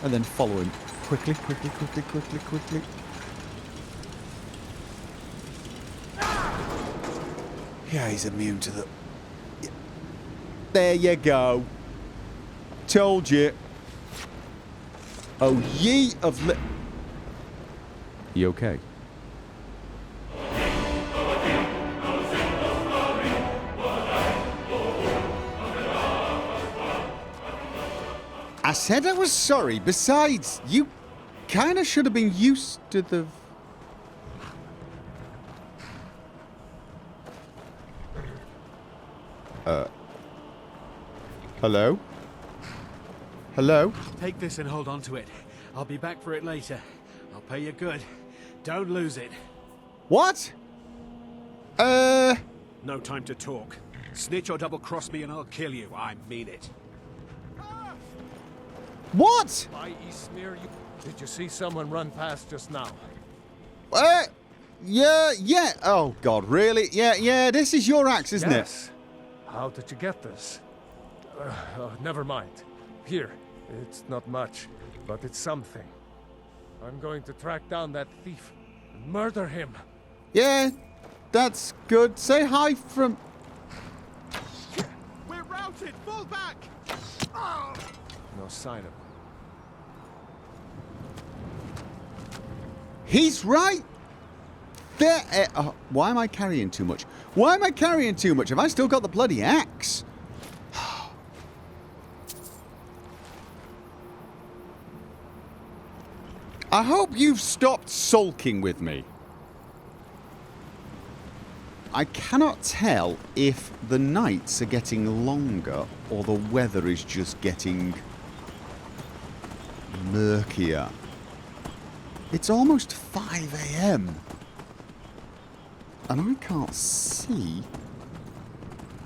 And then follow him. Quickly, quickly, quickly, quickly, quickly. Yeah, he's immune to the... There you go. Told you. Oh, ye of li... You okay? I said I was sorry. Besides, you kind of should have been used to the... Hello? Hello? Take this and hold on to it. I'll be back for it later. I'll pay you good. Don't lose it. What? No time to talk. Snitch or double-cross me and I'll kill you. I mean it. What? Did you see someone run past just now? Yeah. Oh, God, really? Yeah, this is your axe, isn't it? How did you get this? Never mind. Here, it's not much, but it's something. I'm going to track down that thief and murder him. Yeah, that's good. Say hi from... We're routed! Fall back! No sign of him. He's right there. Why am I carrying too much? Why am I carrying too much? Have I still got the bloody axe? I hope you've stopped sulking with me. I cannot tell if the nights are getting longer or the weather is just getting murkier. It's almost 5 AM. And I can't see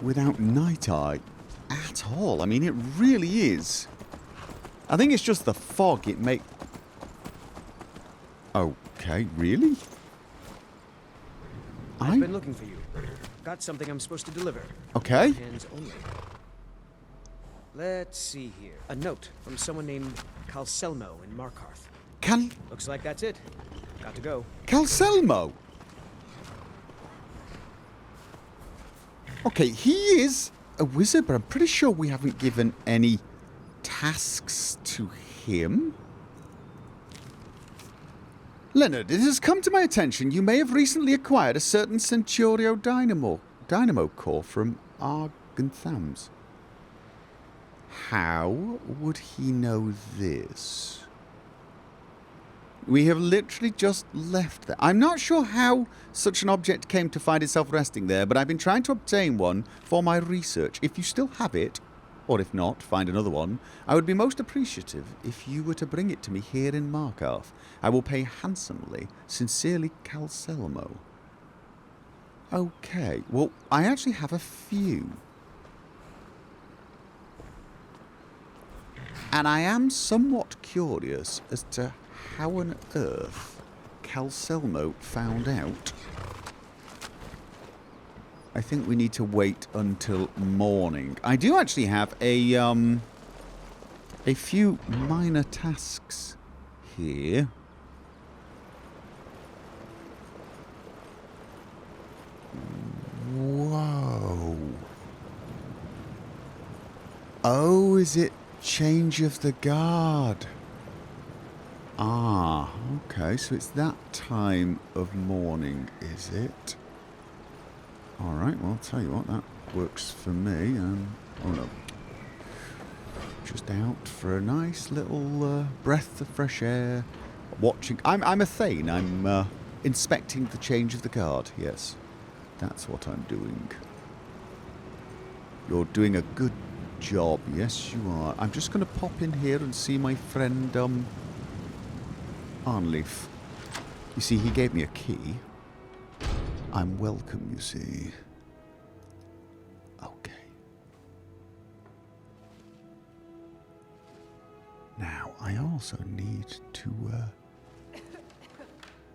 without night eye at all. I mean, it really is. I think it's just the fog it makes... Okay, really? I've been looking for you. Got something I'm supposed to deliver. Okay. Hands only. Let's see here. A note from someone named Calselmo in Markarth. Looks like that's it. Got to go. Calselmo? Okay, he is a wizard, but I'm pretty sure we haven't given any tasks to him. Leonard, it has come to my attention you may have recently acquired a certain Centurio dynamo core from Argenthams. How would he know this? We have literally just left there. I'm not sure how such an object came to find itself resting there, but I've been trying to obtain one for my research. If you still have it, or if not, find another one, I would be most appreciative if you were to bring it to me here in Markarth. I will pay handsomely. Sincerely, Calselmo. Okay, well, I actually have a few. And I am somewhat curious as to how on earth Calselmo found out. I think we need to wait until morning. I do actually have a few minor tasks here. Whoa. Oh, is it change of the guard? Ah, okay, so it's that time of morning, is it? Alright, well, I'll tell you what, that works for me. Oh no. Just out for a nice little breath of fresh air. Watching. I'm a Thane. I'm inspecting the change of the guard, yes. That's what I'm doing. You're doing a good job, yes you are. I'm just going to pop in here and see my friend, Arnleif. You see, he gave me a key. I'm welcome, you see. Okay. Now, I also need to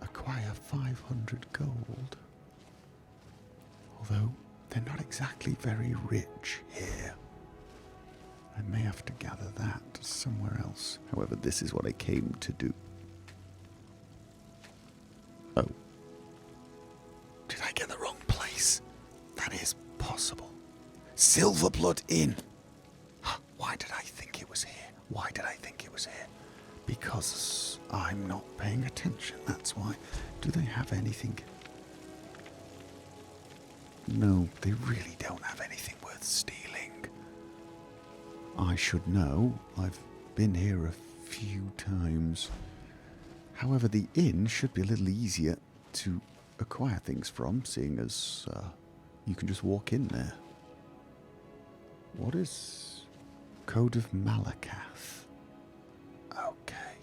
acquire 500 gold. Although, they're not exactly very rich here. I may have to gather that somewhere else. However, this is what I came to do. Oh. Did I get the wrong place? That is possible. Silverblood Inn. Why did I think it was here? Why did I think it was here? Because I'm not paying attention, that's why. Do they have anything? No, they really don't have anything worth stealing. I should know. I've been here a few times. However, the inn should be a little easier to acquire things from, seeing as you can just walk in there. What is Code of Markarth? Okay.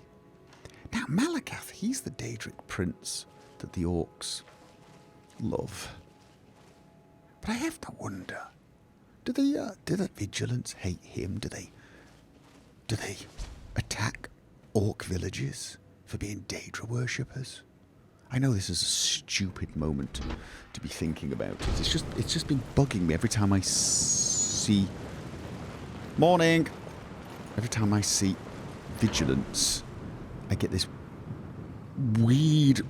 Now, Markarth, he's the Daedric prince that the orcs love. But I have to wonder, do the Vigilants hate him? Do they attack orc villages for being Daedra worshippers? I know this is a stupid moment to be thinking about it. It's just been bugging me every time I see... Morning! Every time I see Vigilants, I get this weird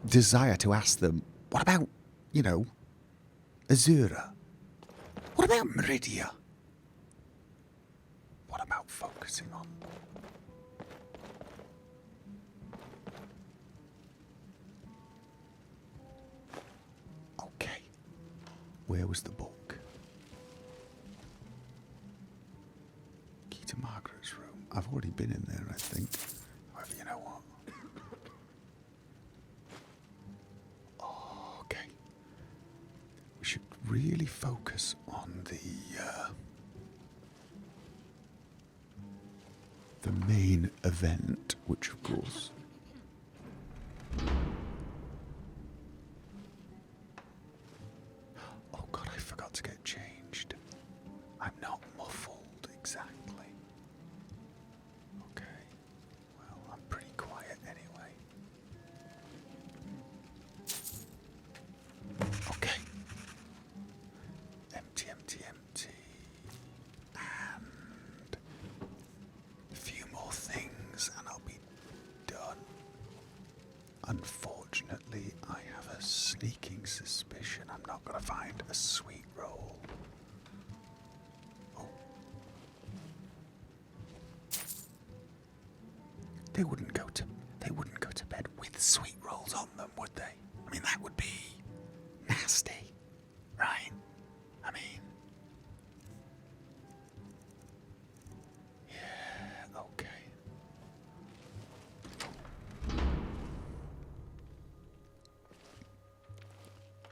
desire to ask them, what about, you know, Azura? What about Meridia? What about focusing on... Okay. Where was the book? Key to Margaret's room. I've already been in there, I think. However, you know what? Oh, okay. We should really focus on the main event, which of course... Oh god, I forgot to get changed. I'm not muffled exactly. Okay. Well, I'm pretty quiet anyway. Okay. Empty. And a few more things and I'll be done. Unfortunately, I have a sneaking suspicion I'm not going to find a sweet roll. Oh. They wouldn't go to bed with sweet rolls on them, would they? I mean, that would be nasty, right? I mean, yeah, okay.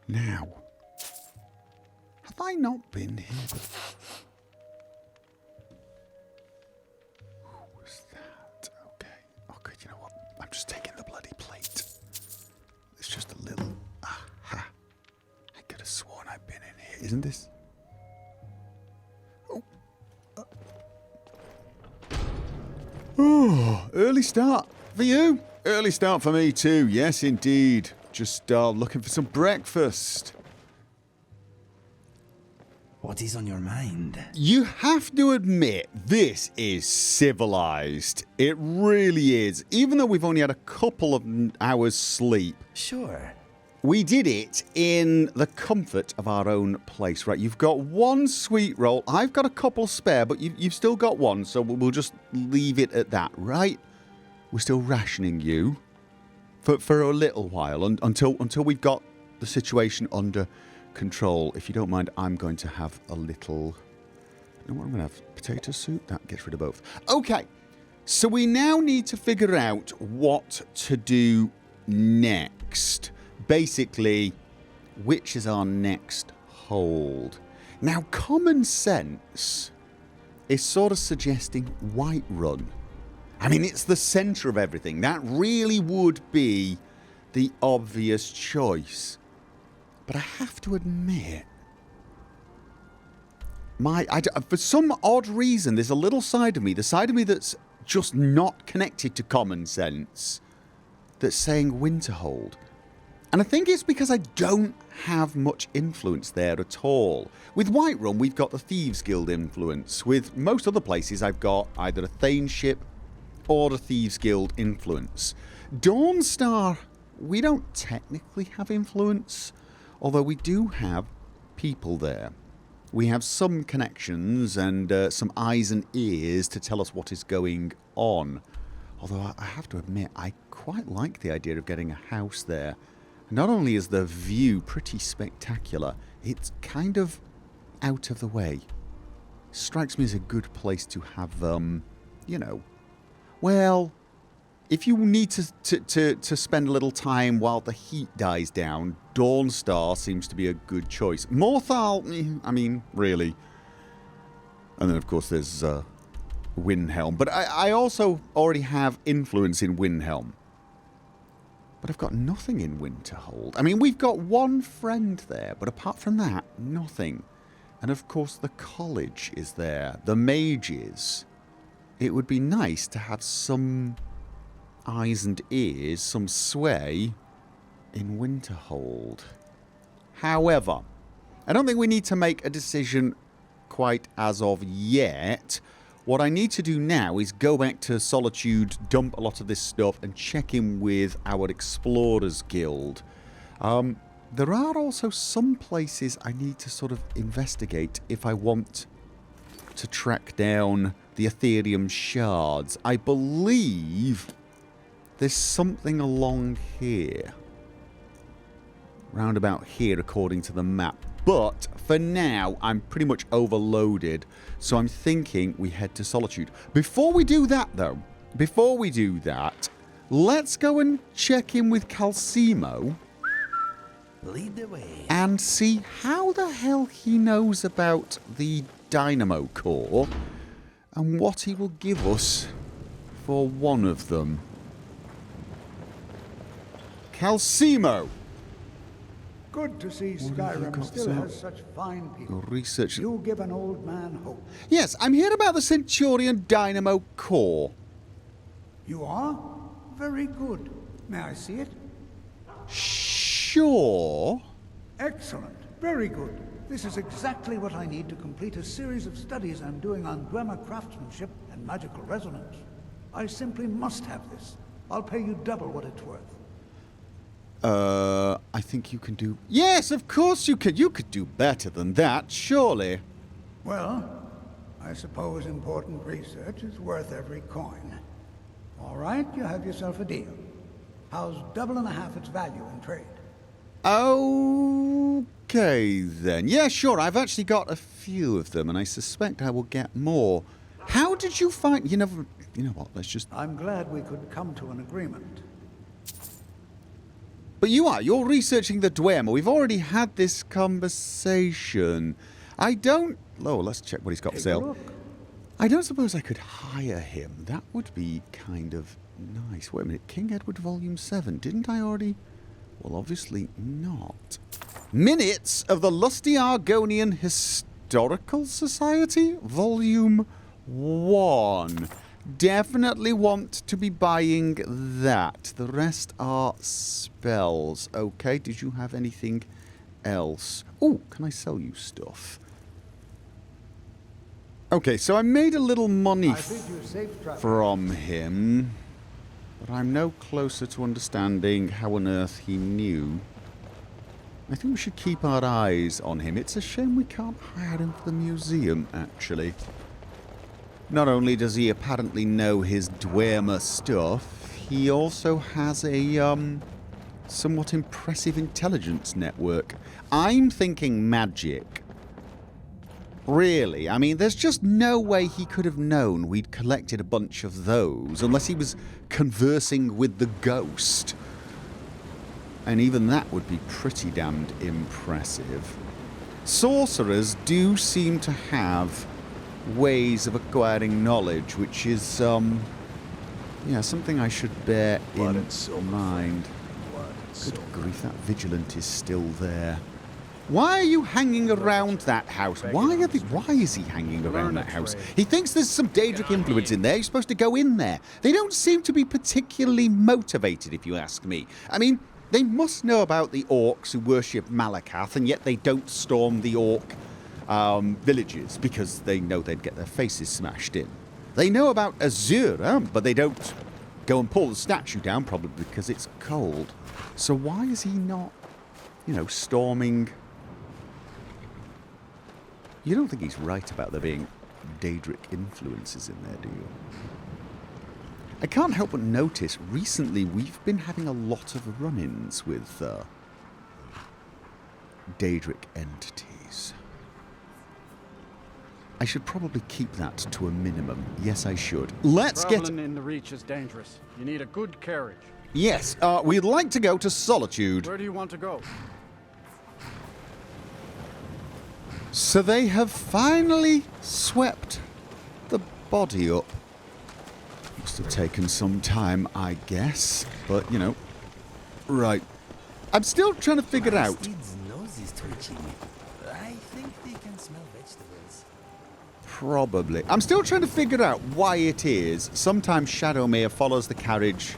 Now, have I not been here before? Who was that? Okay. Oh, good. You know what? I'm just taking the bloody plate. It's just a little... Aha. I could have sworn I've been in here. Isn't this? Oh, early start for you. Early start for me too. Yes, indeed. Just looking for some breakfast. What is on your mind? You have to admit, this is civilized. It really is. Even though we've only had a couple of hours sleep. Sure. We did it in the comfort of our own place, right? You've got one sweet roll. I've got a couple spare, but you've still got one, so we'll just leave it at that, right? We're still rationing you for a little while until we've got the situation under control. If you don't mind, I'm going to have a little... You know what I'm going to have? Potato soup? That gets rid of both. Okay, so we now need to figure out what to do next. Basically, which is our next hold. Now, common sense is sort of suggesting Whiterun. I mean, it's the centre of everything. That really would be the obvious choice. But I have to admit, for some odd reason, there's a little side of me, the side of me that's just not connected to common sense, that's saying Winterhold. And I think it's because I don't have much influence there at all. With Whiterun, we've got the Thieves Guild influence. With most other places, I've got either a Thainship or the Thieves Guild influence. Dawnstar, we don't technically have influence, although we do have people there. We have some connections and some eyes and ears to tell us what is going on. Although I have to admit, I quite like the idea of getting a house there. Not only is the view pretty spectacular, it's kind of out of the way. Strikes me as a good place to have, you know, well, if you need to spend a little time while the heat dies down, Dawnstar seems to be a good choice. Morthal, I mean, really. And then, of course, there's Windhelm. But I also already have influence in Windhelm. But I've got nothing in Winterhold. I mean, we've got one friend there, but apart from that, nothing. And of course, the college is there. The mages. It would be nice to have some eyes and ears, some sway in Winterhold. However, I don't think we need to make a decision quite as of yet. What I need to do now is go back to Solitude, dump a lot of this stuff, and check in with our Explorers Guild. There are also some places I need to sort of investigate if I want to track down the Ethereum shards. I believe there's something along here. Round about here, according to the map. But for now, I'm pretty much overloaded, so I'm thinking we head to Solitude. Before we do that, though, let's go and check in with Calcimo. Lead the way. And see how the hell he knows about the Dynamo Core and what he will give us for one of them. Calcimo! Good to see Skyrim still has such fine people. Research. You give an old man hope. Yes, I'm here about the Centurion Dynamo Core. You are? Very good. May I see it? Sure. Excellent. Very good. This is exactly what I need to complete a series of studies I'm doing on Dwemer craftsmanship and magical resonance. I simply must have this. I'll pay you double what it's worth. I think you can do... Yes, of course you could. You could do better than that, surely. Well, I suppose important research is worth every coin. All right, you have yourself a deal. How's double and a half its value in trade? Okay, then. Yeah, sure, I've actually got a few of them, and I suspect I will get more. How did you find... You know what, let's just... I'm glad we could come to an agreement. But you're researching the Dwemer. We've already had this conversation. I don't... Oh, let's check what he's got for sale. I don't suppose I could hire him. That would be kind of nice. Wait a minute. King Edward Volume 7. Didn't I already... Well, obviously not. Minutes of the Lusty Argonian Historical Society? Volume 1. Definitely want to be buying that. The rest are spells. Okay, did you have anything else? Oh, can I sell you stuff? Okay, so I made a little money from him, but I'm no closer to understanding how on earth he knew. I think we should keep our eyes on him. It's a shame we can't hire him for the museum, actually. Not only does he apparently know his Dwemer stuff, he also has a somewhat impressive intelligence network. I'm thinking magic. Really, I mean, there's just no way he could have known we'd collected a bunch of those unless he was conversing with the ghost. And even that would be pretty damned impressive. Sorcerers do seem to have ways of acquiring knowledge, which is, yeah, something I should bear in mind. Good grief, that vigilant is still there. Why are you hanging around that house? Why is he hanging around that house? He thinks there's some Daedric influence in there. He's supposed to go in there. They don't seem to be particularly motivated, if you ask me. I mean, They must know about the orcs who worship Malakath, and yet they don't storm the orc villages because they know they'd get their faces smashed in. They know about Azura, but they don't go and pull the statue down, probably because it's cold. So why is he not, you know, storming? You don't think he's right about there being Daedric influences in there, do you? I can't help but notice, recently we've been having a lot of run-ins with Daedric entities. I should probably keep that to a minimum. Yes, I should. Let's Traveling in the Reach is dangerous. You need a good carriage. Yes, we'd like to go to Solitude. Where do you want to go? So they have finally swept the body up. Must have taken some time, I guess. But, you know. Right. I'm still trying to figure out. Steed's nose is twitching. I think they can smell vegetables. Probably. I'm still trying to figure out why it is. Sometimes Shadowmere follows the carriage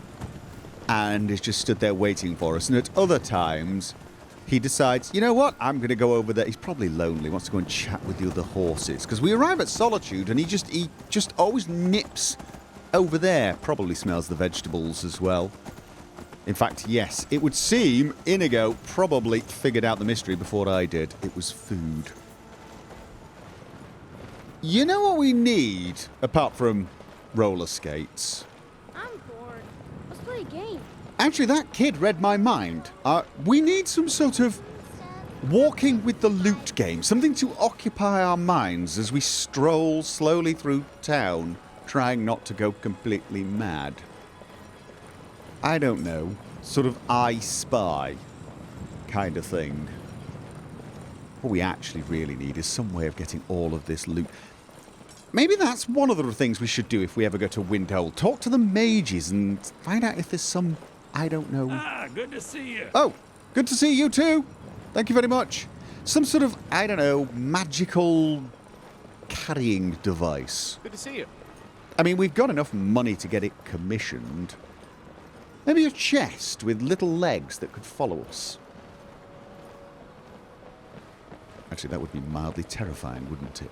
and is just stood there waiting for us. And at other times, he decides, you know what, I'm going to go over there. He's probably lonely, wants to go and chat with the other horses. Because we arrive at Solitude and he just always nips over there. Probably smells the vegetables as well. In fact, yes, it would seem Inigo probably figured out the mystery before I did. It was food. You know what we need, apart from roller skates? I'm bored. Let's play a game. Actually, that kid read my mind. We need some sort of walking with the loot game. Something to occupy our minds as we stroll slowly through town, trying not to go completely mad. I don't know. Sort of I Spy kind of thing. What we actually really need is some way of getting all of this loot. Maybe that's one of the things we should do if we ever go to Winterhold. Talk to the mages and find out if there's some, I don't know. Good to see you. Oh, good to see you too. Thank you very much. Some sort of, I don't know, magical carrying device. Good to see you. I mean, we've got enough money to get it commissioned. Maybe a chest with little legs that could follow us. Actually, that would be mildly terrifying, wouldn't it?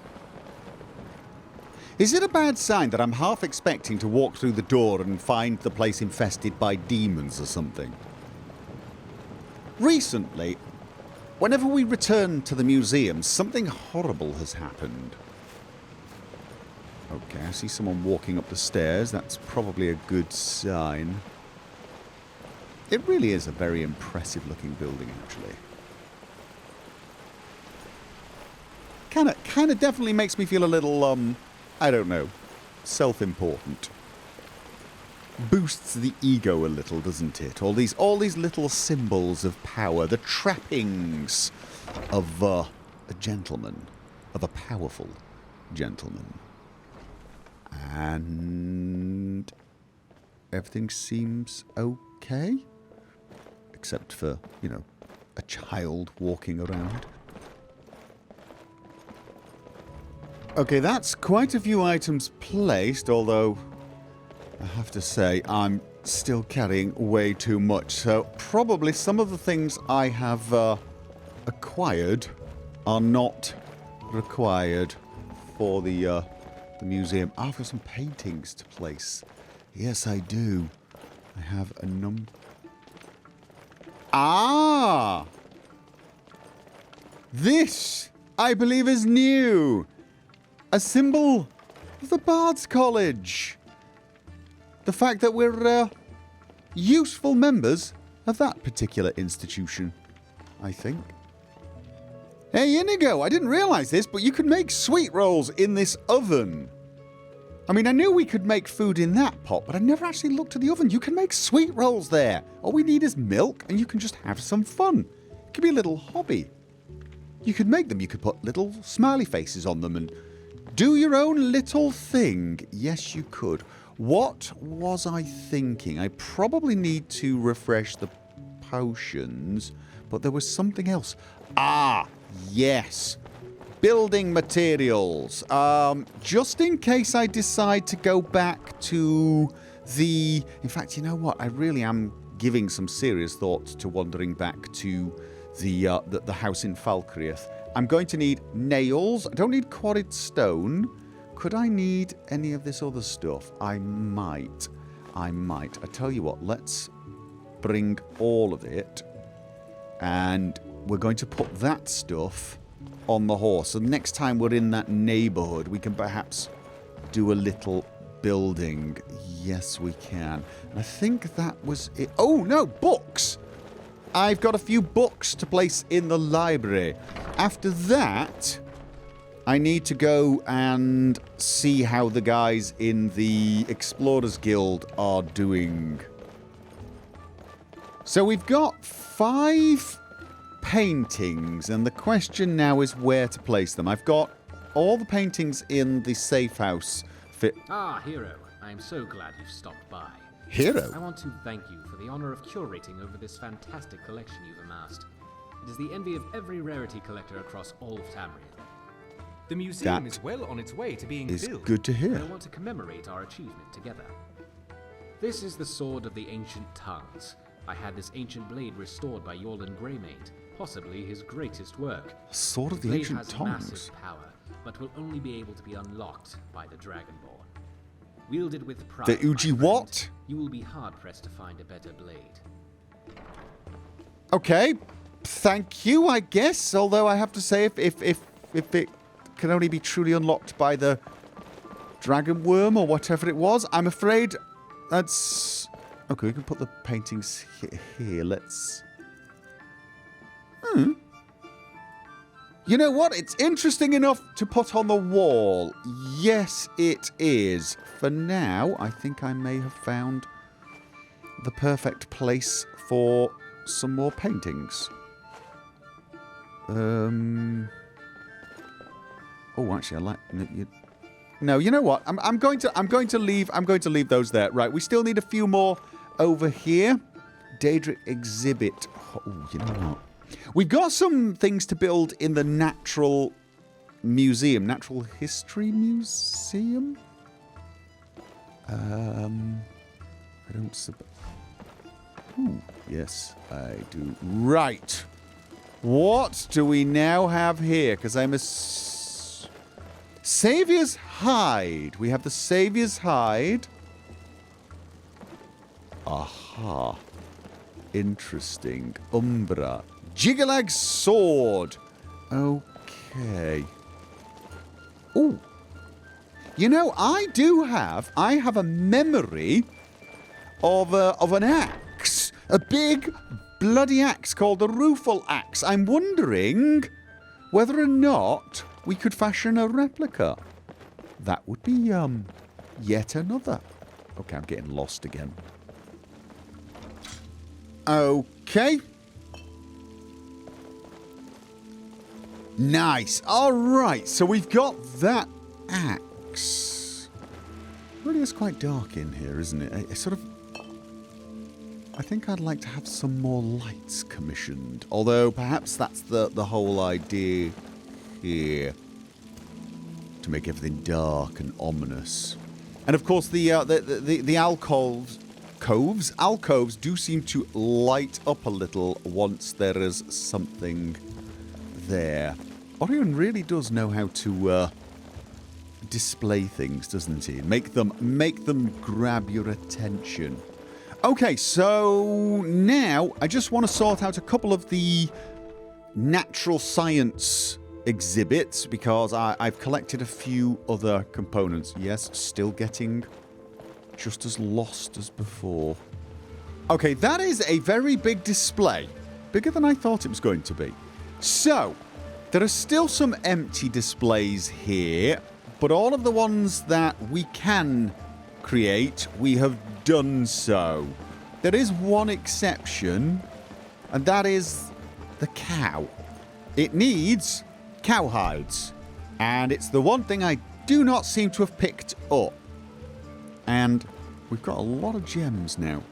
Is it a bad sign that I'm half expecting to walk through the door and find the place infested by demons or something? Recently, whenever we return to the museum, something horrible has happened. Okay, I see someone walking up the stairs. That's probably a good sign. It really is a very impressive looking building, actually. Kind of definitely makes me feel a little, I don't know, self-important. Boosts the ego a little, doesn't it? All these little symbols of power, the trappings of a gentleman, of a powerful gentleman. And everything seems okay. Except for, you know, a child walking around. Okay, that's quite a few items placed, although I have to say I'm still carrying way too much. So probably some of the things I have acquired are not required for the museum. I've got some paintings to place. Yes, I do. I have a number. Ah! This, I believe, is new. A symbol of the Bard's College. The fact that we're useful members of that particular institution, I think. Hey, Inigo, I didn't realize this, but you could make sweet rolls in this oven. I mean, I knew we could make food in that pot, but I never actually looked at the oven. You can make sweet rolls there. All we need is milk, and you can just have some fun. It could be a little hobby. You could make them. You could put little smiley faces on them and do your own little thing. Yes, you could. What was I thinking? I probably need to refresh the potions, but there was something else. Ah, yes. Building materials. Just in case I decide to go back to the... In fact, you know what? I really am giving some serious thought to wandering back to the house in Falkreath. I'm going to need nails. I don't need quarried stone. Could I need any of this other stuff? I might. I tell you what, let's bring all of it. And we're going to put that stuff on the horse. So next time we're in that neighborhood, we can perhaps do a little building. Yes, we can. And I think that was it. Oh, no, books! I've got a few books to place in the library. After that, I need to go and see how the guys in the Explorers Guild are doing. So we've got 5 paintings, and the question now is where to place them. I've got all the paintings in the safe house. Ah, Hero. I'm so glad you've stopped by. Hero? I want to thank you for the honor of curating over this fantastic collection you've amassed. It is the envy of every rarity collector across all of Tamriel. The museum is well on its way to being built. It's good to hear. And I want to commemorate our achievement together. This is the Sword of the Ancient Tongues. I had this ancient blade restored by Yorlan Greymane, possibly his greatest work. Sword of the Ancient Tongues? Has massive power, but will only be able to be unlocked by the Dragonborn. Wielded with pride, the Uji what? You will be hard-pressed to find a better blade. Okay, thank you, I guess. Although I have to say, if it can only be truly unlocked by the dragon worm or whatever it was, I'm afraid that's... Okay, we can put the paintings here. Let's... You know what? It's interesting enough to put on the wall. Yes, it is. For now, I think I may have found the perfect place for some more paintings. Oh, actually, I like... No, you know what? I'm going to leave those there. Right, we still need a few more over here. Daedric exhibit. Oh, you know what? We've got some things to build in the Natural Museum. Natural History Museum? I don't... Ooh, yes, I do. Right. What do we now have here? Because I'm a... Saviour's Hide. We have the Saviour's Hide. Aha. Interesting. Umbra. Jiggalag's Sword. Okay. Ooh. You know, I have a memory of an axe. A big bloody axe called the Rueful Axe. I'm wondering whether or not we could fashion a replica. That would be, yet another. Okay, I'm getting lost again. Okay. Nice. All right, so we've got that axe. It really is quite dark in here, isn't it? I think I'd like to have some more lights commissioned. Although, perhaps that's the whole idea here. To make everything dark and ominous. And of course, the alcoves do seem to light up a little once there is something there. Orion really does know how to display things, doesn't he? Make them grab your attention. Okay, so now I just want to sort out a couple of the natural science exhibits because I've collected a few other components. Yes, still getting just as lost as before. Okay, that is a very big display. Bigger than I thought it was going to be. So, there are still some empty displays here, but all of the ones that we can create, we have done so. There is one exception, and that is the cow. It needs cowhides, and it's the one thing I do not seem to have picked up. And we've got a lot of gems now.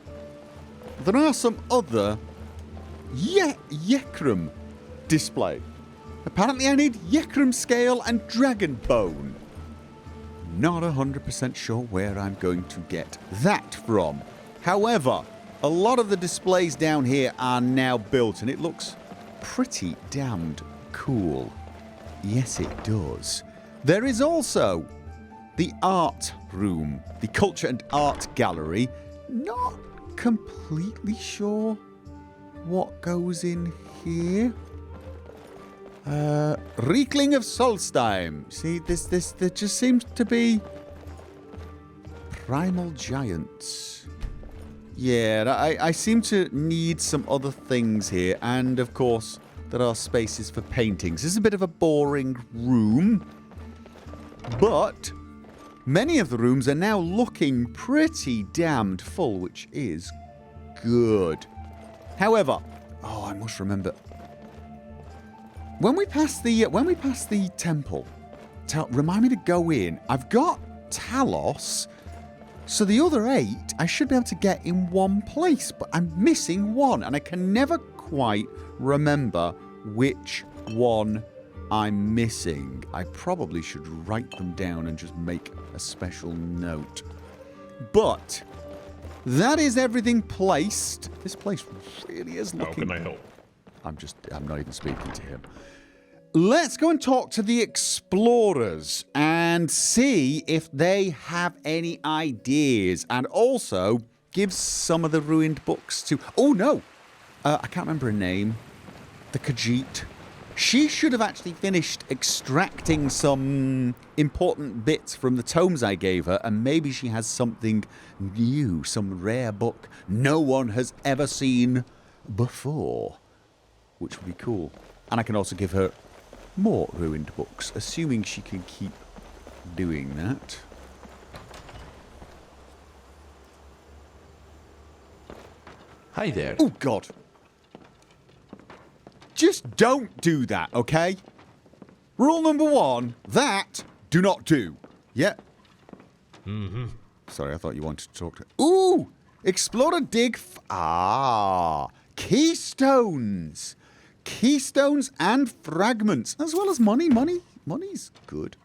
There are some other Yekrum display. Apparently I need Yekrum scale and dragon bone. Not 100% sure where I'm going to get that from. However, a lot of the displays down here are now built, and it looks pretty damned cool. Yes, it does. There is also the art room, the Culture and Art Gallery. Not completely sure what goes in here. Reekling of Solstheim. See, there just seems to be primal giants. Yeah, I seem to need some other things here, and of course there are spaces for paintings. This is a bit of a boring room, but many of the rooms are now looking pretty damned full, which is good. However, I must remember, when we pass the temple, remind me to go in. I've got Talos, so the other 8 I should be able to get in one place, but I'm missing one, and I can never quite remember which one I'm missing. I probably should write them down and just make a special note. But that is everything placed. This place really is looking... How can I help? I'm not even speaking to him. Let's go and talk to the explorers and see if they have any ideas, and also give some of the ruined books to... Oh, no! I can't remember her name. The Khajiit. She should have actually finished extracting some important bits from the tomes I gave her, and maybe she has something new, some rare book no one has ever seen before, which would be cool. And I can also give her more ruined books, assuming she can keep doing that. Hi there. Oh, God. Just don't do that, okay? Rule number 1, that do not do. Yeah? Mm-hmm. Sorry, I thought you wanted to talk to... Ooh! Explorer dig... Keystones! Keystones and fragments, as well as money. Money's good.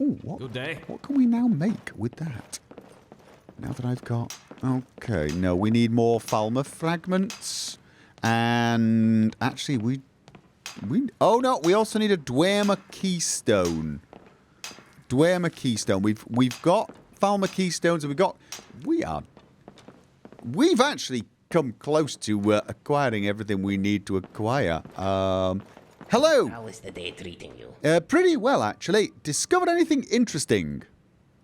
Ooh, Good day. What can we now make with that? Now that I've got... Okay, no, we need more Falmer fragments. And actually, we... Oh, no, we also need a Dwemer Keystone. Dwemer Keystone. We've got Falmer Keystones, and we've actually come close to acquiring everything we need to acquire. Hello. How is the day treating you? Pretty well, actually. Discovered anything interesting?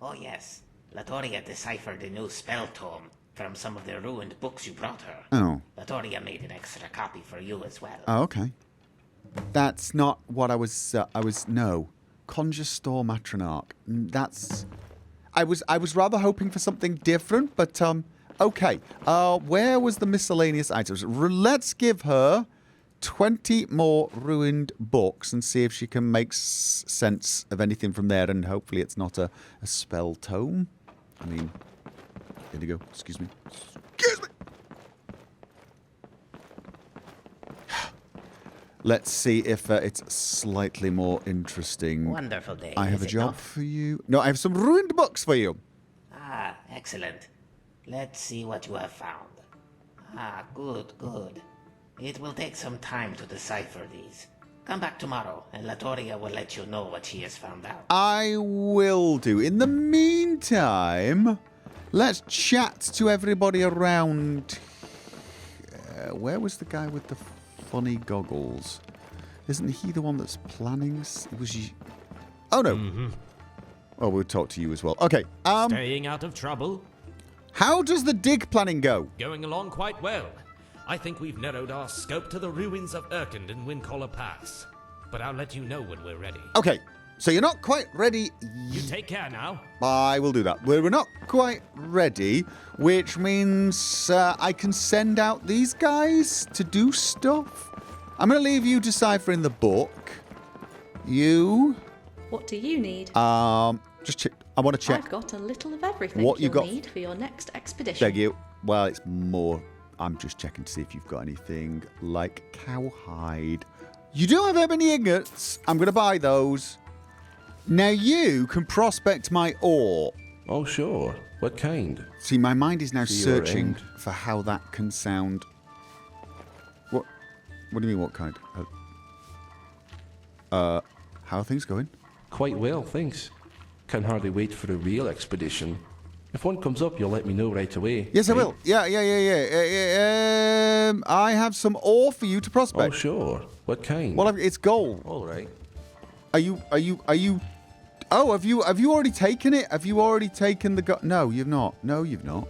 Oh, yes. Latoria deciphered a new spell tome from some of the ruined books you brought her. Oh. Latoria made an extra copy for you as well. Oh, okay. That's not what I was... No. Conjure Store Matronarch. I was rather hoping for something different, but, okay. Where was the miscellaneous items? Let's give her 20 more ruined books and see if she can make sense of anything from there, and hopefully it's not a spell tome. I mean, here we go. Excuse me. Excuse me! Let's see if it's slightly more interesting. Wonderful day. I have a job for you. No, I have some ruined books for you. Ah, excellent. Let's see what you have found. Ah, good. It will take some time to decipher these. Come back tomorrow, and Latoria will let you know what she has found out. I will do. In the meantime, let's chat to everybody around. Where was the guy with the funny goggles? Isn't he the one that's planning? Was he? Oh no. Mm-hmm. Well, we'll talk to you as well. Okay. Staying out of trouble. How does the dig planning go? Going along quite well. I think we've narrowed our scope to the ruins of Erkend and Windcaller Pass. But I'll let you know when we're ready. Okay. So you're not quite ready. You take care now. I will do that. We're not quite ready, which means I can send out these guys to do stuff. I'm going to leave you deciphering the book. You. What do you need? Just check. I want to check. I've got a little of everything what you'll need for your next expedition. Beg you. Well, it's more. I'm just checking to see if you've got anything like cowhide. You don't have ebony ingots. I'm going to buy those. Now you can prospect my ore. Oh, sure. What kind? See, my mind is now To your searching end. for how that can sound. What? What do you mean, what kind? How are things going? Quite well, thanks. Can hardly wait for a real expedition. If one comes up, you'll let me know right away. Yes, I right? will. Yeah. I have some ore for you to prospect. Oh, sure. What kind? Well, it's gold. All right. Are you? Oh, have you already taken it? Have you already taken the No, you've not. No, you've not.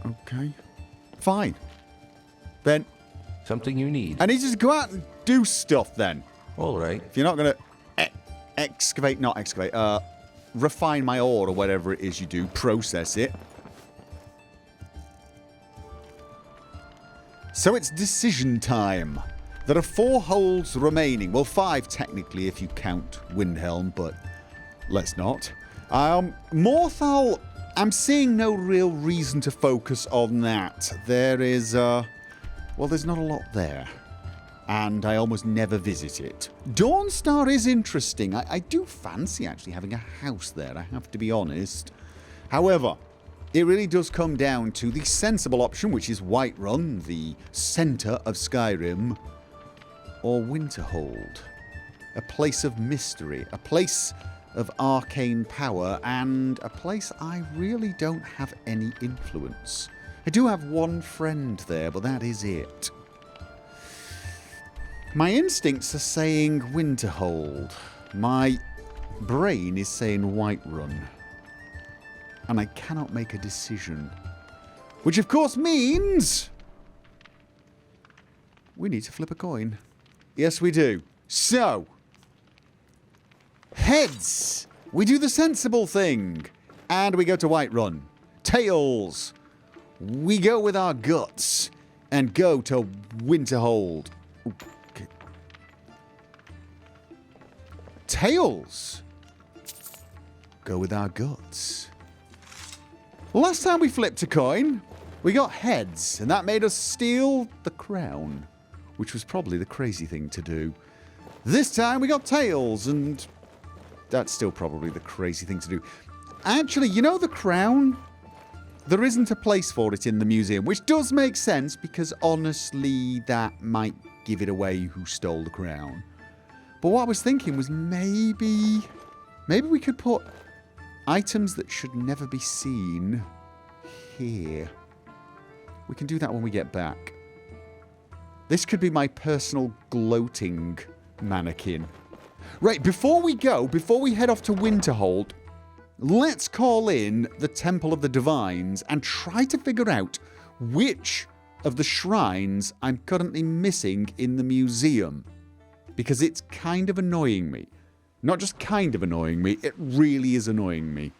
Okay. Fine. Then. Something you need. I need you to go out and do stuff then. All right. If you're not going to refine my ore or whatever it is you do, process it. So it's decision time. There are 4 holds remaining. Well, 5 technically if you count Windhelm, but let's not. Morthal, I'm seeing no real reason to focus on that. There is, well, there's not a lot there. And I almost never visit it. Dawnstar is interesting. I do fancy actually having a house there, I have to be honest. However, it really does come down to the sensible option, which is Whiterun, the centre of Skyrim, or Winterhold. A place of mystery, a place of arcane power, and a place I really don't have any influence. I do have one friend there, but that is it. My instincts are saying Winterhold. My brain is saying Whiterun. And I cannot make a decision. Which of course means we need to flip a coin. Yes, we do. So, heads. We do the sensible thing. And we go to Whiterun. Tails. We go with our guts and go to Winterhold. Okay. Tails. Go with our guts. Last time we flipped a coin, we got heads, and that made us steal the crown, which was probably the crazy thing to do. This time we got tails, and that's still probably the crazy thing to do. Actually, you know the crown? There isn't a place for it in the museum, which does make sense because honestly that might give it away who stole the crown. But what I was thinking was maybe we could put items that should never be seen here. We can do that when we get back. This could be my personal gloating mannequin. Right, before we head off to Winterhold, let's call in the Temple of the Divines and try to figure out which of the shrines I'm currently missing in the museum. Because it's kind of annoying me. Not just kind of annoying me, it really is annoying me.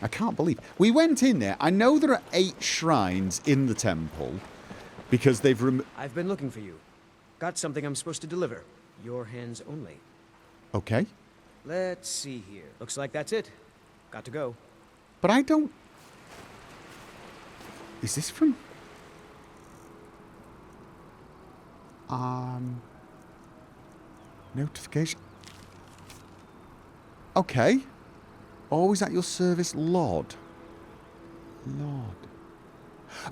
I can't believe. We went in there. I know there are 8 shrines in the temple because they've I've been looking for you. Got something I'm supposed to deliver. Your hands only. Okay. Let's see here. Looks like that's it. Got to go. But I don't... Is this from... Notification. Okay. Always at your service, Lord.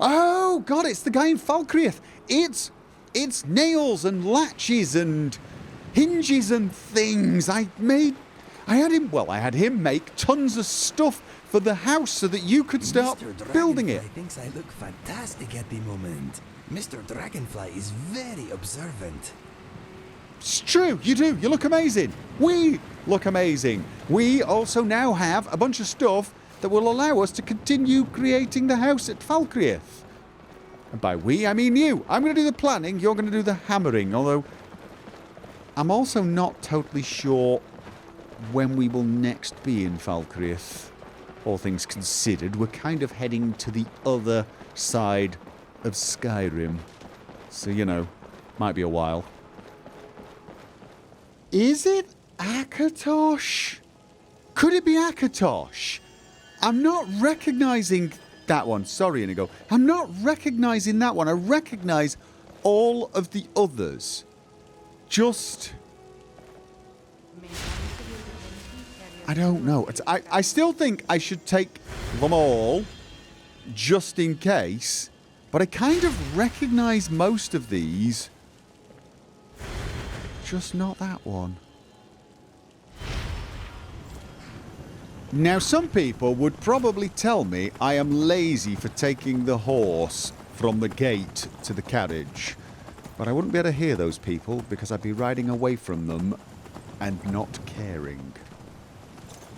Oh, God, it's the guy in Falkreath. It's nails and latches and hinges and things. I had him make tons of stuff for the house so that you could start building it. Mr. Dragonfly thinks I look fantastic at the moment. Mr. Dragonfly is very observant. It's true, you do. You look amazing. We look amazing. We also now have a bunch of stuff that will allow us to continue creating the house at Falkreath. And by we, I mean you. I'm going to do the planning, you're going to do the hammering, although I'm also not totally sure when we will next be in Falkreath. All things considered, we're kind of heading to the other side of Skyrim. So, you know, might be a while. Is it Akatosh? Could it be Akatosh? I'm not recognising that one. Sorry, Inigo. I'm not recognising that one. I recognise all of the others. Just... I don't know. I still think I should take them all, just in case. But I kind of recognise most of these. Just not that one. Now, some people would probably tell me I am lazy for taking the horse from the gate to the carriage. But I wouldn't be able to hear those people because I'd be riding away from them and not caring.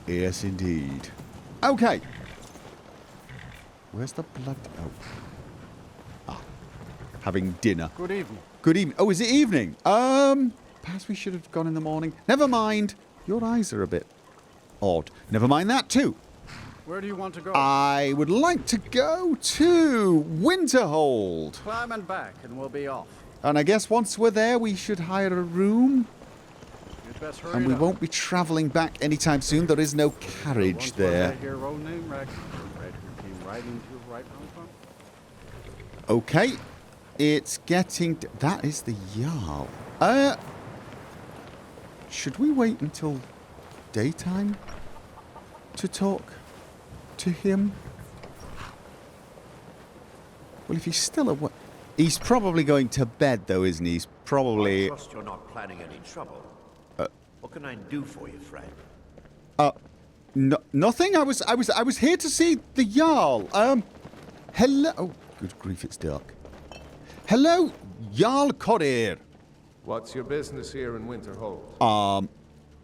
Yes, indeed. Okay. Where's the blood? Oh. Ah. Having dinner. Good evening. Good evening. Oh, is it evening? Perhaps we should have gone in the morning. Never mind. Your eyes are a bit odd. Never mind that too. Where do you want to go? I would like to go to Winterhold. Climb and back and we'll be off. And I guess once we're there, we should hire a room. You'd best hurry And we up. won't be travelling back anytime soon. There is no carriage there. Okay. It's getting... That is the Jarl. Should we wait until daytime to talk to him? Well, if he's still awake... He's probably going to bed, though, isn't he? He's probably... I trust you're not planning any trouble. What can I do for you, friend? Nothing. I was here to see the Jarl. Hello. Oh, good grief! It's dark. Hello, Jarl Korir. What's your business here in Winterhold?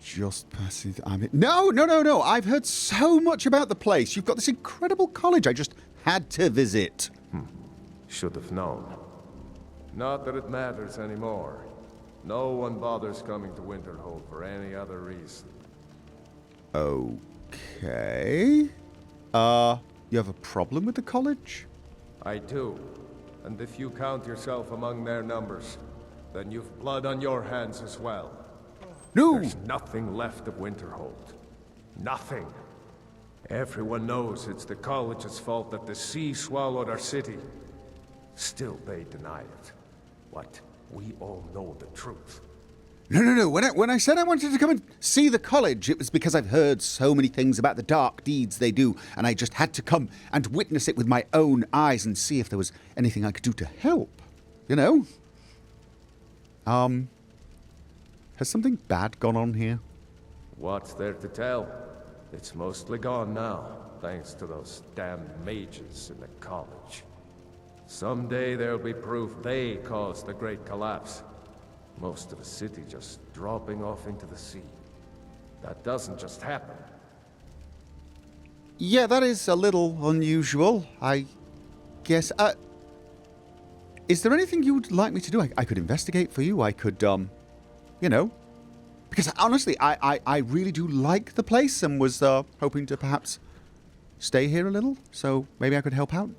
Just passing. No. I've heard so much about the place. You've got this incredible college. I just had to visit. Should have known. Not that it matters anymore. No one bothers coming to Winterhold for any other reason. Okay. You have a problem with the college? I do. And if you count yourself among their numbers, then you've blood on your hands as well. No! There's nothing left of Winterhold. Nothing. Everyone knows it's the college's fault that the sea swallowed our city. Still, they deny it. What? We all know the truth. No. When I said I wanted to come and see the college, it was because I've heard so many things about the dark deeds they do, and I just had to come and witness it with my own eyes and see if there was anything I could do to help. You know? Has something bad gone on here? What's there to tell? It's mostly gone now, thanks to those damned mages in the college. Someday there'll be proof they caused the Great Collapse. Most of the city just dropping off into the sea. That doesn't just happen. Yeah, that is a little unusual, I guess. Is there anything you would like me to do? I could investigate for you. I could, you know. Because honestly, I really do like the place and was hoping to perhaps stay here a little. So maybe I could help out.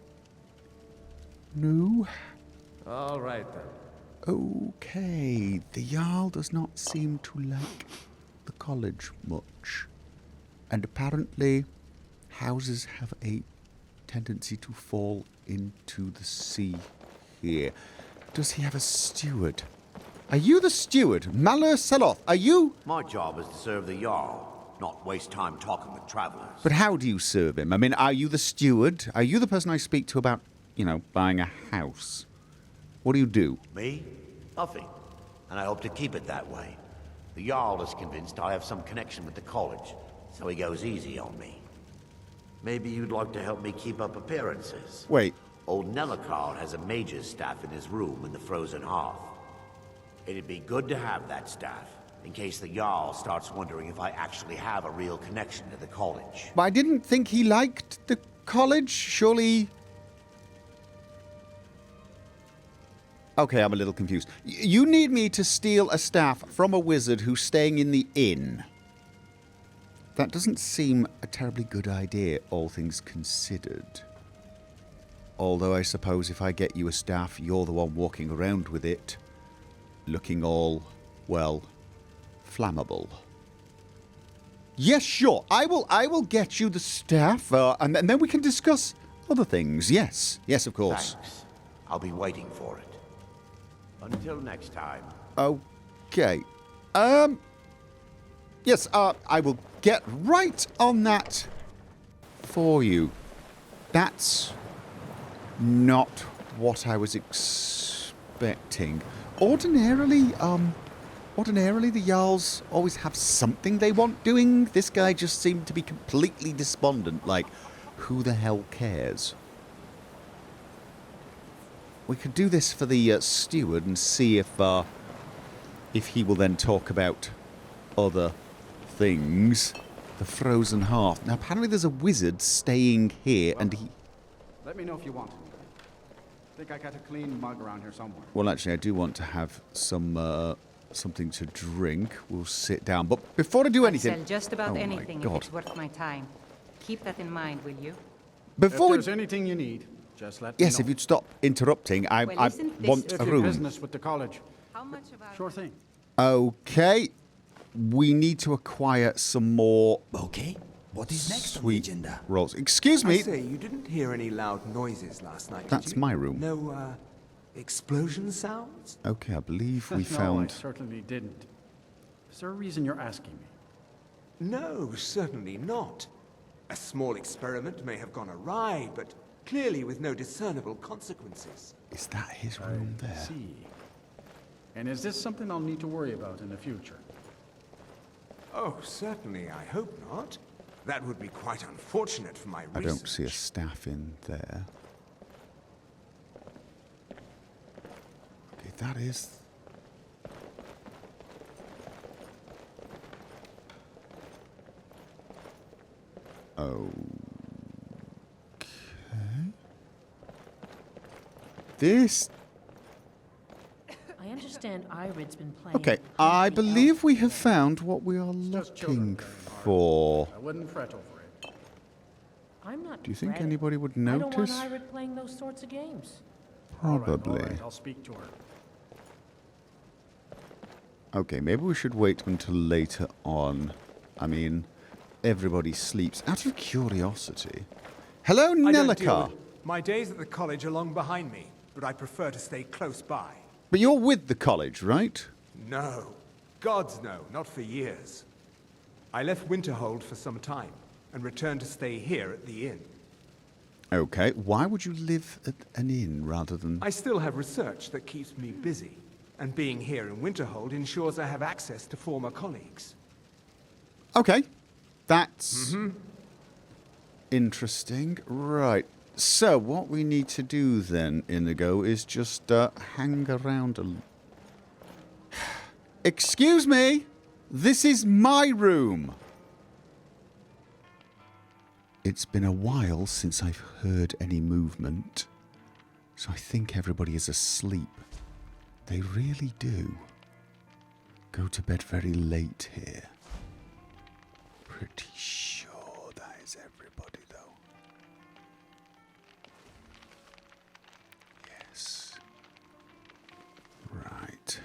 No? All right, then. Okay. The Jarl does not seem to like the college much. And apparently, houses have a tendency to fall into the sea here. Does he have a steward? Are you the steward? Malur Seloth, are you? My job is to serve the Jarl, not waste time talking with travelers. But how do you serve him? I mean, are you the steward? Are you the person I speak to about, you know, buying a house? What do you do? Me? Nothing. And I hope to keep it that way. The Jarl is convinced I have some connection with the college, so he goes easy on me. Maybe you'd like to help me keep up appearances. Wait. Old Nellicard has a mage's staff in his room in the frozen hearth. It'd be good to have that staff, in case the Jarl starts wondering if I actually have a real connection to the college. But I didn't think he liked the college. Surely... Okay, I'm a little confused. You need me to steal a staff from a wizard who's staying in the inn. That doesn't seem a terribly good idea, all things considered. Although I suppose if I get you a staff, you're the one walking around with it, looking all, well, flammable. Yes, sure. I will get you the staff, and then we can discuss other things. Yes, of course. Thanks. I'll be waiting for it. Until next time. Okay. Yes, I will get right on that for you. That's not what I was expecting. Ordinarily, the Jarls always have something they want doing. This guy just seemed to be completely despondent, like, who the hell cares? We could do this for the steward and see if he will then talk about other things. The frozen hearth. Now, apparently there's a wizard staying here, and he... Let me know if you want. Think I got a clean mug around here somewhere. Well, actually, I do want to have some something to drink. We'll sit down. But before I do anything... I'll sell just about oh anything my God. if it's worth my time. Keep that in mind, will you? Before if there's anything you need, just let me know. Yes, if you'd stop interrupting, I want a room. Business with the college. How much about Sure thing. Okay. We need to acquire some more... Okay. What is next sweet on the agenda? rolls. Excuse me. I say, you didn't hear any loud noises last night, That's did you? my room. No, explosion sounds? Okay, I believe we No, found... I certainly didn't. Is there a reason you're asking me? No, certainly not. A small experiment may have gone awry, but clearly with no discernible consequences. Is that his room there? See. And is this something I'll need to worry about in the future? Oh, certainly, I hope not. That would be quite unfortunate for my research. I don't see a staff in there. Okay, that is... Okay. This... I understand Irid's been playing. Okay, I believe we have found what we are looking for. I wouldn't fret over it. I'm not. Do you think fretting. anybody would I don't notice? want Irid playing those sorts of games. Probably. All right, I'll speak to her. Okay, maybe we should wait until later on. I mean, everybody sleeps. Out of curiosity. Hello, I don't deal Nelika. with- My days at the college are long behind me, but I prefer to stay close by. But you're with the college, right? No. Gods no, not for years. I left Winterhold for some time, and returned to stay here at the inn. Okay, why would you live at an inn rather than... I still have research that keeps me busy, and being here in Winterhold ensures I have access to former colleagues. Okay, that's interesting. Right, so what we need to do then, Inigo, is just hang around a... Excuse me! This is my room! It's been a while since I've heard any movement, so I think everybody is asleep. They really do go to bed very late here. Pretty sure that is everybody, though. Yes. Right.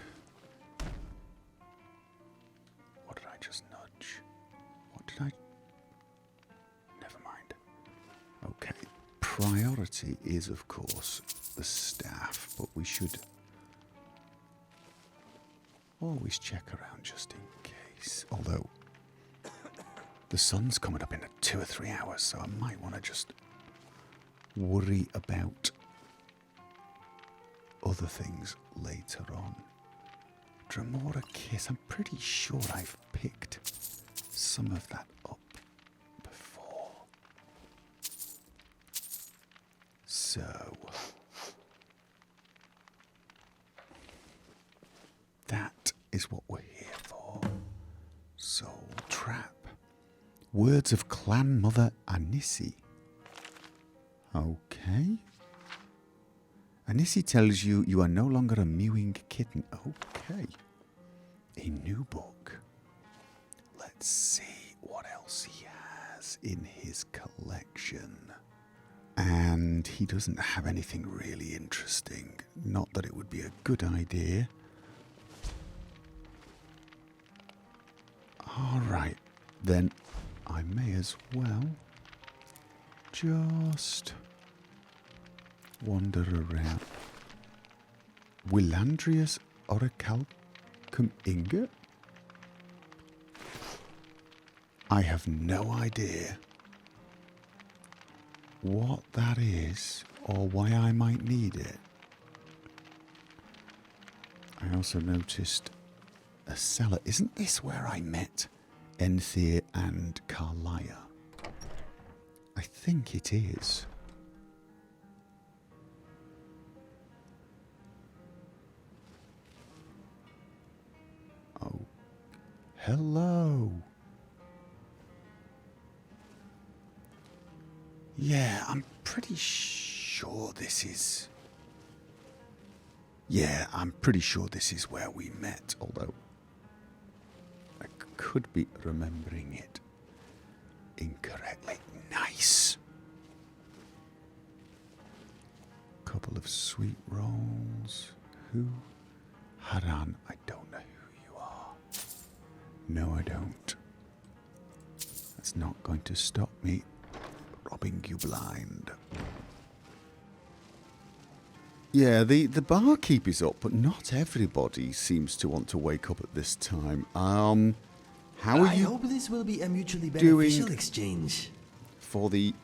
What did I just nudge? What did I... Never mind. Okay. Priority is, of course, the staff, but we should always check around just in case. Although, the sun's coming up in 2 or 3 hours, so I might want to just worry about other things later on. Dremora Kiss, I'm pretty sure I've picked some of that up before. So, that is what we're here for. Soul Trap. Words of Clan Mother Anisi. Okay. Anisi tells you you are no longer a mewing kitten. Okay. A new book. Let's see what else he has in his collection. And he doesn't have anything really interesting. Not that it would be a good idea. Alright, then I may as well just wander around. Willandrius Orichalcum Ingot? I have no idea what that is or why I might need it. I also noticed a cellar. Isn't this where I met Enthir and Carlia? I think it is. Oh, hello. Yeah, I'm pretty sure this is... Yeah, I'm pretty sure this is where we met, although I could be remembering it incorrectly. Nice. Couple of sweet rolls. Who? Haran, I don't know who you are. No, I don't. That's not going to stop me robbing you blind. Yeah, the barkeep is up, but not everybody seems to want to wake up at this time. How are I you hope this will be a mutually beneficial exchange. for the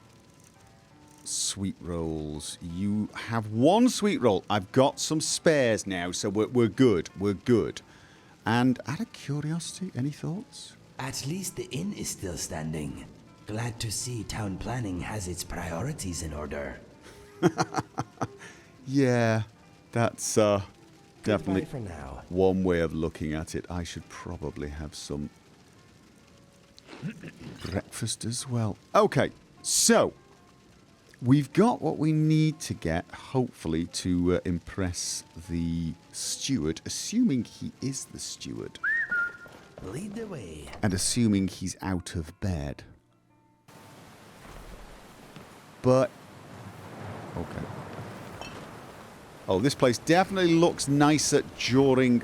sweet rolls? You have one sweet roll. I've got some spares now, so we're good. We're good. And out of curiosity, any thoughts? At least the inn is still standing. Glad to see town planning has its priorities in order. Yeah, that's definitely for now. one way of looking at it. I should probably have some breakfast as well. Okay, so we've got what we need to get, hopefully, to impress the steward, assuming he is the steward. Lead the way. And assuming he's out of bed. But, okay. Oh, this place definitely looks nicer during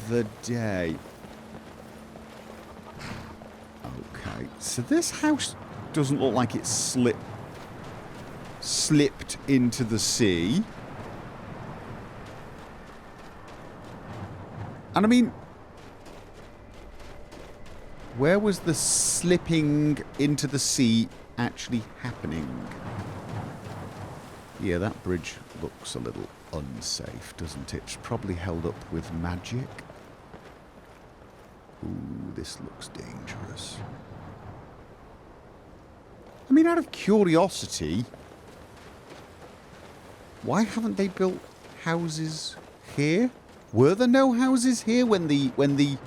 the day. Okay, so this house doesn't look like it slipped into the sea. And I mean, where was the slipping into the sea actually happening? Yeah, that bridge looks a little unsafe, doesn't it? It's probably held up with magic. Ooh, this looks dangerous. I mean, out of curiosity, why haven't they built houses here? Were there no houses here when the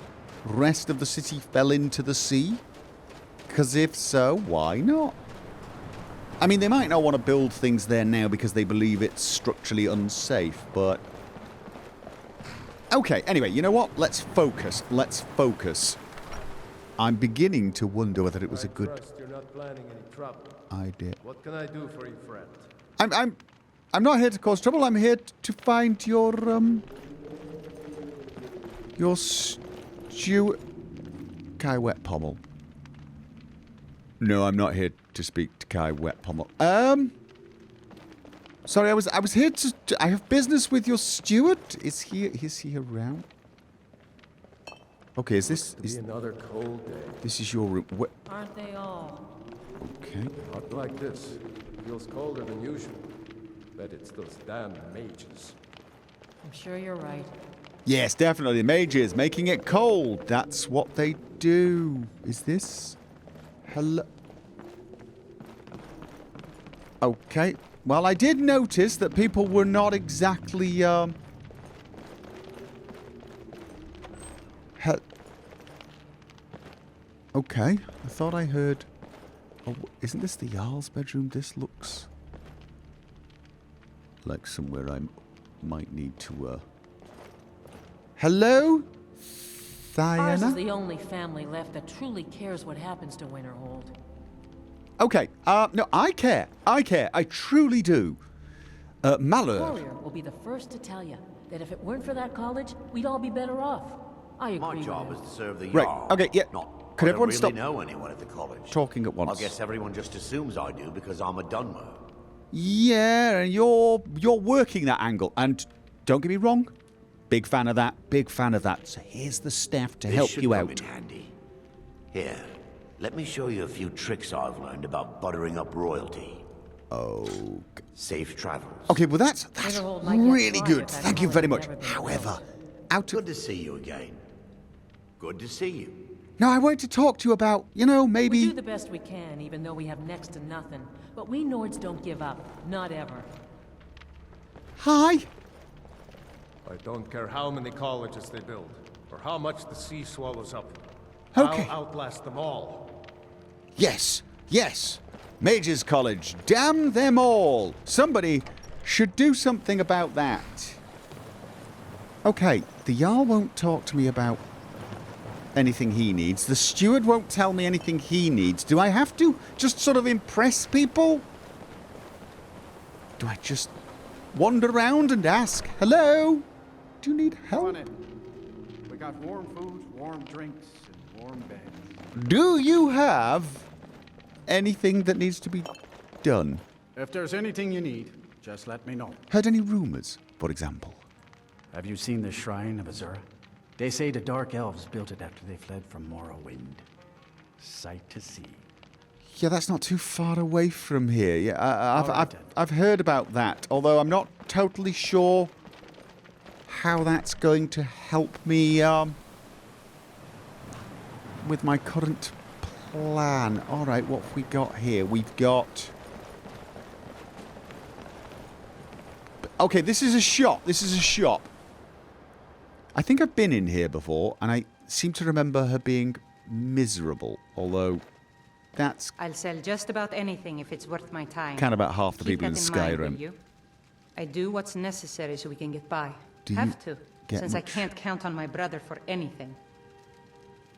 rest of the city fell into the sea? Because if so, why not? I mean, they might not want to build things there now because they believe it's structurally unsafe, but... Okay, anyway, you know what? Let's focus. Let's focus. I'm beginning to wonder whether it was a good You're not planning any trouble. idea. What can I do for you, friend? I'm not here to cause trouble. I'm here to find your stew... Kai Wet Pommel. No, I'm not here to speak to Kai Wet Pommel. Sorry, I was here to... I have business with your steward. Is he around? Okay, is this... It's another cold day. This is your room. Aren't they all? Okay. Not like this. Feels colder than usual. Bet it's those damn mages. I'm sure you're right. Yes, definitely. Mages making it cold. That's what they do. Is this... Hello? Okay. Well, I did notice that people were not exactly, Okay. I thought I heard... Oh, isn't this the Jarl's bedroom? This looks... like somewhere I might need to, Hello? Ours Diana? is the only family left that truly cares what happens to Winterhold. Okay, no, I care. I care. I truly do. Malheur. Warrior will be the first to tell you that if it weren't for that college, we'd all be better off. I agree. My job is to serve the Right, Jarl. okay, yeah. Not, Could I everyone don't stop really know anyone at the college. talking at once? I guess everyone just assumes I do because I'm a Dunmer. Yeah, and you're working that angle. And don't get me wrong, big fan of that, big fan of that. So here's the staff to help you out. In handy. Here, Let me show you a few tricks I've learned about buttering up royalty. Oh. Safe travels. Okay, well that's Winterhold might get really quiet good. if that Thank you college very much. never been However, built. Good to see you again. Good to see you. No, I wanted to talk to you about, you know, maybe... We do the best we can, even though we have next to nothing. But we Nords don't give up. Not ever. Hi. I don't care how many colleges they build, or how much the sea swallows up. Okay. I'll outlast them all. Yes, yes. Mages College, damn them all. Somebody should do something about that. Okay, the Jarl won't talk to me about anything he needs. The steward won't tell me anything he needs. Do I have to just sort of impress people? Do I just wander around and ask, hello? Do you need help? Come on in. We got warm food, warm drinks, and warm beds. Do you have anything that needs to be done? If there's anything you need, just let me know. Heard any rumors, for example? Have you seen the Shrine of Azura? They say the Dark Elves built it after they fled from Morrowind. Sight to see. Yeah, that's not too far away from here. Yeah, I've heard about that, although I'm not totally sure how that's going to help me with my current plan. All right, what have we got here? We've got... Okay, this is a shop. This is a shop. I think I've been in here before, and I seem to remember her being miserable, although that's... I'll sell just about anything if it's worth my time. kind of about half the Keep people in that mind, will Skyrim. you? I do what's necessary so we can get by. Do you Have to, get since I much- can't count on my brother for anything.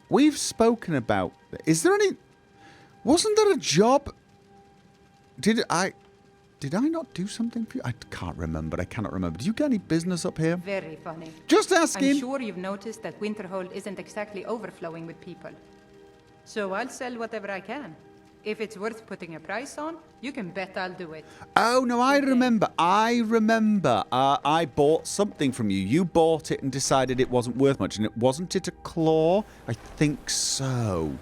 We've spoken about... Is there any... Wasn't there a job... Did I not do something for you? I can't remember. I cannot remember. Do you get any business up here? Very funny. Just asking. I'm sure you've noticed that Winterhold isn't exactly overflowing with people. So I'll sell whatever I can. If it's worth putting a price on, you can bet I'll do it. Oh, no, I remember. I bought something from you. You bought it and decided it wasn't worth much. And wasn't it a claw? I think so.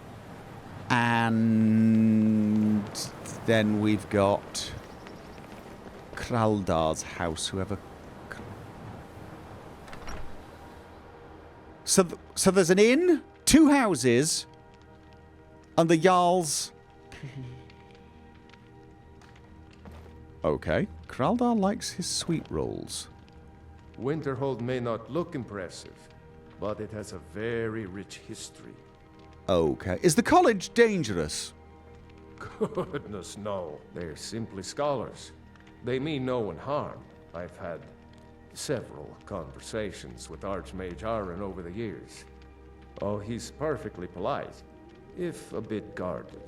And then we've got Kraldar's house, whoever... So there's an inn, 2 houses, and the Jarl's... Okay. Kraldar likes his sweet rolls. Winterhold may not look impressive, but it has a very rich history. Okay. Is the college dangerous? Goodness, no. They're simply scholars. They mean no one harm. I've had several conversations with Archmage Aaron over the years. Oh, he's perfectly polite, if a bit guarded.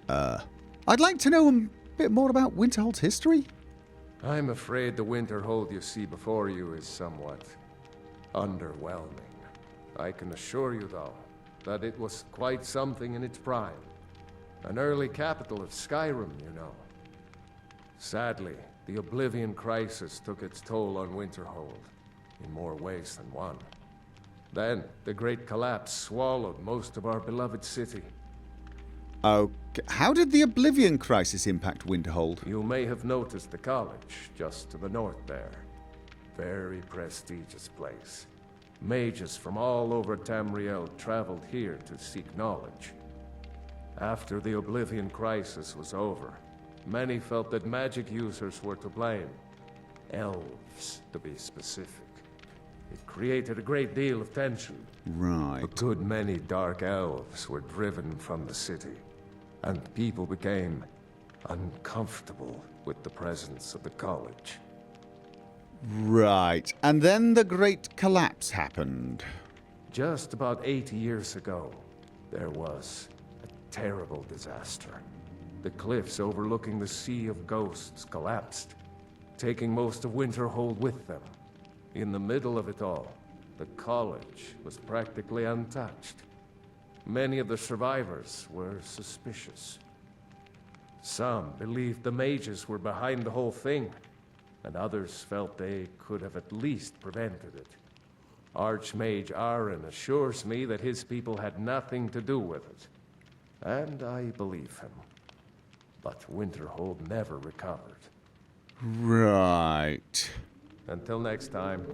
I'd like to know a bit more about Winterhold's history. I'm afraid the Winterhold you see before you is somewhat underwhelming. I can assure you, though, that it was quite something in its prime. An early capital of Skyrim, you know. Sadly, the Oblivion Crisis took its toll on Winterhold, in more ways than one. Then, the Great Collapse swallowed most of our beloved city. Okay. How did the Oblivion Crisis impact Winterhold? You may have noticed the college, just to the north there. Very prestigious place. Mages from all over Tamriel traveled here to seek knowledge. After the Oblivion Crisis was over, many felt that magic users were to blame. Elves, to be specific. It created a great deal of tension. Right. A good many dark elves were driven from the city, and people became uncomfortable with the presence of the college. Right. And then the Great Collapse happened. Just about 80 years ago, there was a terrible disaster. The cliffs overlooking the Sea of Ghosts collapsed, taking most of Winterhold with them. In the middle of it all, the college was practically untouched. Many of the survivors were suspicious. Some believed the mages were behind the whole thing, and others felt they could have at least prevented it. Archmage Aaron assures me that his people had nothing to do with it. And I believe him. But Winterhold never recovered. Right. Until next time.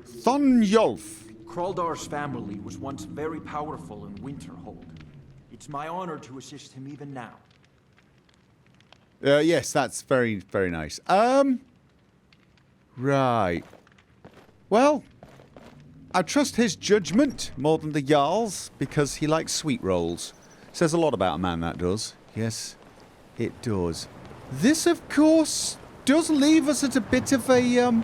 Thunjolf. Kraldar's family was once very powerful in Winterhold. It's my honor to assist him even now. Yes, that's very, very nice. Right. Well, I trust his judgment more than the Jarl's because he likes sweet rolls. Says a lot about a man, that does. Yes, it does. This, of course, does leave us at a bit of a,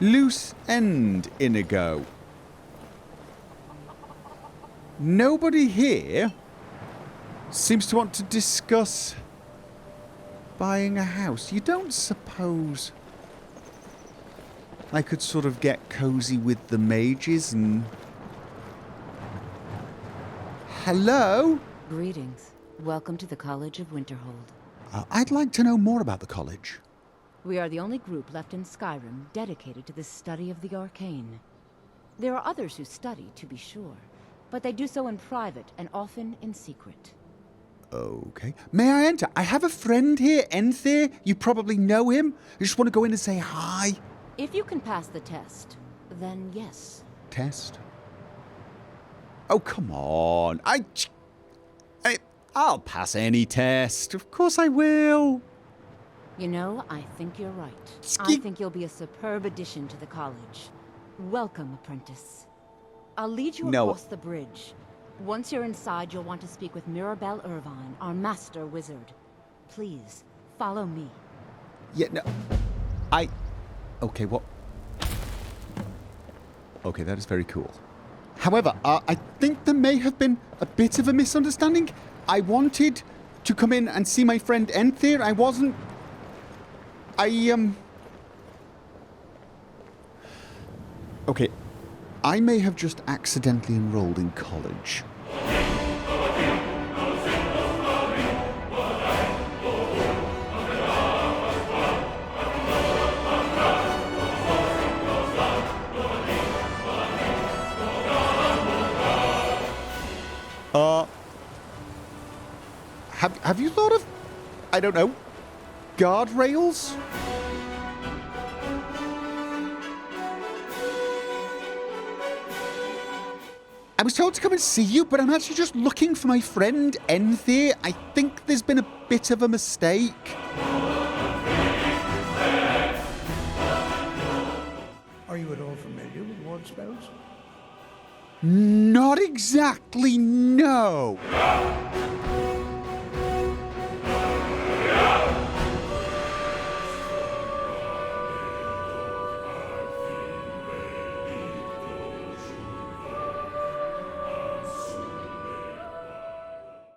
loose end, Inigo. Nobody here seems to want to discuss buying a house. You don't suppose I could sort of get cozy with the mages and... Hello? Greetings. Welcome to the College of Winterhold. I'd like to know more about the college. We are the only group left in Skyrim dedicated to the study of the arcane. There are others who study, to be sure, but they do so in private and often in secret. Okay. May I enter? I have a friend here, Enthyr. You probably know him. I just want to go in and say hi. If you can pass the test, then yes. Test? Oh, come on. I'll pass any test. Of course I will. You know, I think you're right. I think you'll be a superb addition to the college. Welcome, apprentice. I'll lead you across the bridge. Once you're inside, you'll want to speak with Mirabelle Irvine, our master wizard. Please, follow me. Yeah, no. Okay, what? Okay, that is very cool. However, I think there may have been a bit of a misunderstanding. I wanted to come in and see my friend Enthyr. I wasn't... Okay, I may have just accidentally enrolled in college. Have you thought of, I don't know, guardrails? I was told to come and see you, but I'm actually just looking for my friend Enthyr. I think there's been a bit of a mistake. Are you at all familiar with ward spells? Not exactly, no.